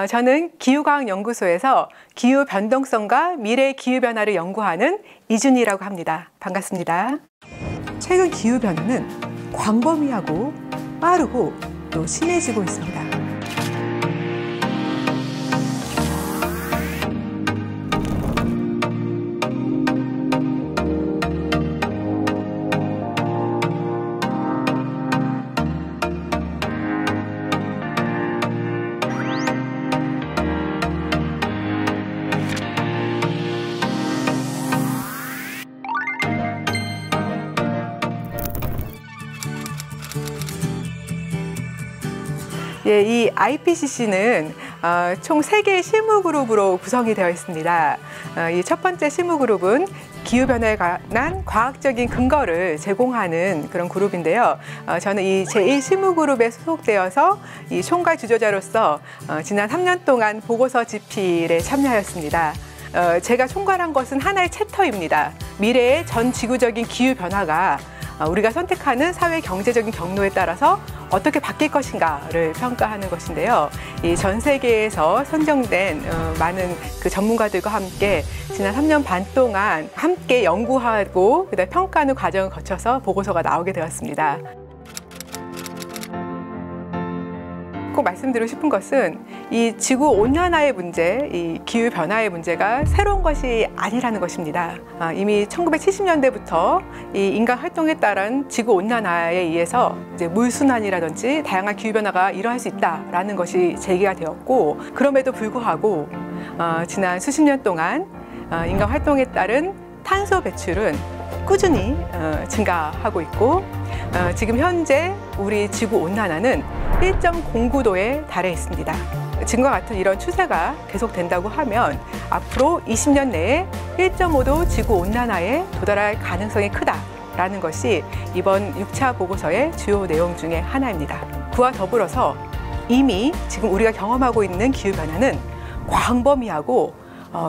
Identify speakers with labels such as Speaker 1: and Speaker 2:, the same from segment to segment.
Speaker 1: 저는 기후과학연구소에서 기후변동성과 미래 기후변화를 연구하는 이준희라고 합니다. 반갑습니다. 최근 기후변화는 광범위하고 빠르고 또 심해지고 있습니다. 이 IPCC는 총 3개의 실무그룹으로 구성이 되어 있습니다. 이 첫 번째 실무그룹은 기후변화에 관한 과학적인 근거를 제공하는 그런 그룹인데요. 저는 이 제1실무그룹에 소속되어서 이 총괄 주조자로서 지난 3년 동안 보고서 집필에 참여하였습니다. 제가 총괄한 것은 하나의 챕터입니다. 미래의 전 지구적인 기후변화가 우리가 선택하는 사회 경제적인 경로에 따라서 어떻게 바뀔 것인가를 평가하는 것인데요. 이 전 세계에서 선정된 많은 그 전문가들과 함께 지난 3년 반 동안 함께 연구하고 그다음에 평가하는 과정을 거쳐서 보고서가 나오게 되었습니다. 꼭 말씀드리고 싶은 것은 이 지구 온난화의 문제, 이 기후 변화의 문제가 새로운 것이 아니라는 것입니다. 이미 1970년대부터 이 인간 활동에 따른 지구 온난화에 의해서 이제 물 순환이라든지 다양한 기후 변화가 일어날 수 있다라는 것이 제기가 되었고, 그럼에도 불구하고 지난 수십 년 동안 인간 활동에 따른 탄소 배출은 꾸준히 증가하고 있고, 지금 현재 우리 지구 온난화는 1.09도에 달해 있습니다. 지금과 같은 이런 추세가 계속된다고 하면 앞으로 20년 내에 1.5도 지구 온난화에 도달할 가능성이 크다라는 것이 이번 6차 보고서의 주요 내용 중에 하나입니다. 그와 더불어서 이미 지금 우리가 경험하고 있는 기후변화는 광범위하고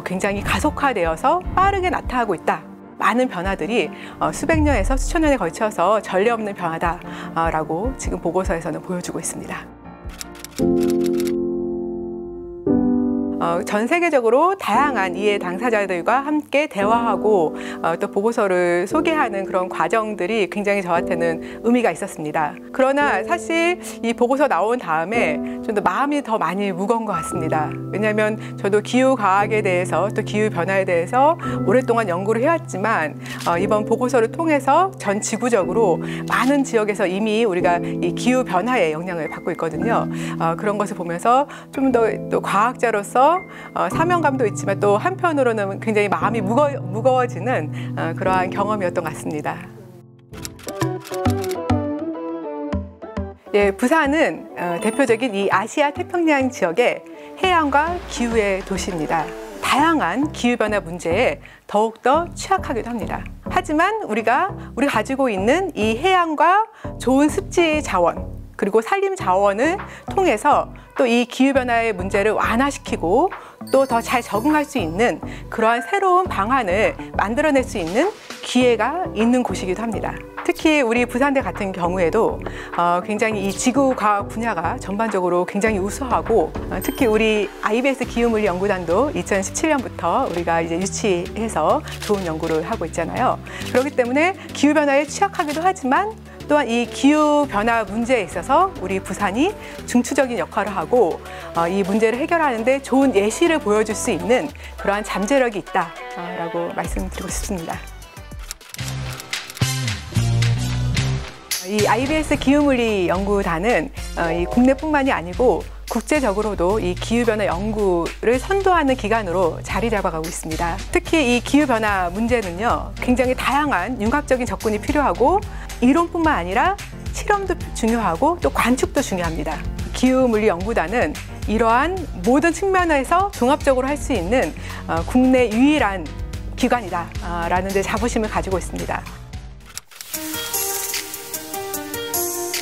Speaker 1: 굉장히 가속화되어서 빠르게 나타나고 있다. 많은 변화들이 수백 년에서 수천 년에 걸쳐서 전례 없는 변화다라고 지금 보고서에서는 보여주고 있습니다. 전 세계적으로 다양한 이해 당사자들과 함께 대화하고 또 보고서를 소개하는 그런 과정들이 굉장히 저한테는 의미가 있었습니다. 그러나 사실 이 보고서 나온 다음에 좀 더 마음이 더 많이 무거운 것 같습니다. 왜냐하면 저도 기후과학에 대해서 또 기후변화에 대해서 오랫동안 연구를 해왔지만 이번 보고서를 통해서 전 지구적으로 많은 지역에서 이미 우리가 이 기후변화에 영향을 받고 있거든요. 그런 것을 보면서 좀 더 또 과학자로서 사명감도 있지만 또 한편으로는 굉장히 마음이 무거워지는 그러한 경험이었던 것 같습니다. 예, 부산은 대표적인 이 아시아 태평양 지역의 해양과 기후의 도시입니다. 다양한 기후변화 문제에 더욱더 취약하기도 합니다. 하지만 우리가 가지고 있는 이 해양과 좋은 습지 자원, 그리고 산림 자원을 통해서 또 이 기후변화의 문제를 완화시키고 또 더 잘 적응할 수 있는 그러한 새로운 방안을 만들어낼 수 있는 기회가 있는 곳이기도 합니다. 특히 우리 부산대 같은 경우에도 굉장히 이 지구과학 분야가 전반적으로 굉장히 우수하고, 특히 우리 IBS 기후물리연구단도 2017년부터 우리가 이제 유치해서 좋은 연구를 하고 있잖아요. 그렇기 때문에 기후변화에 취약하기도 하지만 또한 이 기후변화 문제에 있어서 우리 부산이 중추적인 역할을 하고 이 문제를 해결하는 데 좋은 예시를 보여줄 수 있는 그러한 잠재력이 있다라고 말씀드리고 싶습니다. 이 IBS 기후물리 연구단은 이 국내뿐만이 아니고 국제적으로도 이 기후변화 연구를 선도하는 기관으로 자리 잡아가고 있습니다. 특히 이 기후변화 문제는요, 굉장히 다양한 융합적인 접근이 필요하고 이론뿐만 아니라 실험도 중요하고 또 관측도 중요합니다. 기후물리연구단은 이러한 모든 측면에서 종합적으로 할 수 있는 국내 유일한 기관이다라는 데 자부심을 가지고 있습니다.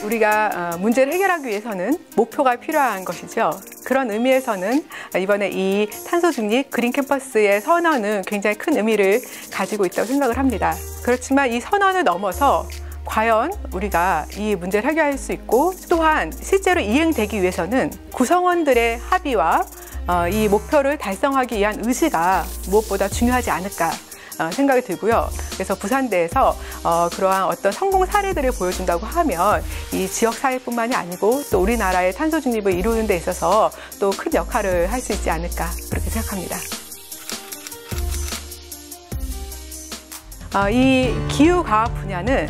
Speaker 1: 우리가 문제를 해결하기 위해서는 목표가 필요한 것이죠. 그런 의미에서는 이번에 이 탄소 중립 그린 캠퍼스의 선언은 굉장히 큰 의미를 가지고 있다고 생각을 합니다. 그렇지만 이 선언을 넘어서 과연 우리가 이 문제를 해결할 수 있고 또한 실제로 이행되기 위해서는 구성원들의 합의와 이 목표를 달성하기 위한 의지가 무엇보다 중요하지 않을까 생각이 들고요. 그래서 부산대에서 그러한 어떤 성공 사례들을 보여준다고 하면 이 지역 사회뿐만이 아니고 또 우리나라의 탄소 중립을 이루는 데 있어서 또 큰 역할을 할 수 있지 않을까 그렇게 생각합니다. 이 기후과학 분야는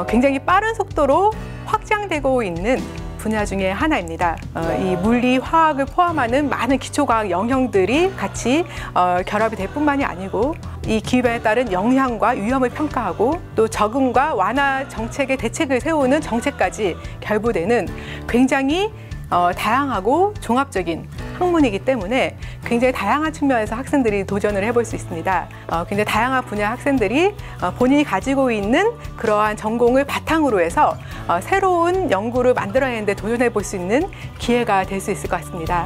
Speaker 1: 굉장히 빠른 속도로 확장되고 있는 분야 중에 하나입니다. 이 물리, 화학을 포함하는 많은 기초과학 영역들이 같이 결합이 될 뿐만이 아니고 이 기후변화에 따른 영향과 위험을 평가하고 또 적응과 완화 정책의 대책을 세우는 정책까지 결부되는 굉장히 다양하고 종합적인 학문이기 때문에 굉장히 다양한 측면에서 학생들이 도전을 해볼 수 있습니다. 굉장히 다양한 분야 학생들이 본인이 가지고 있는 그러한 전공을 바탕으로 해서 새로운 연구를 만들어내는 데 도전해 볼 수 있는 기회가 될 수 있을 것 같습니다.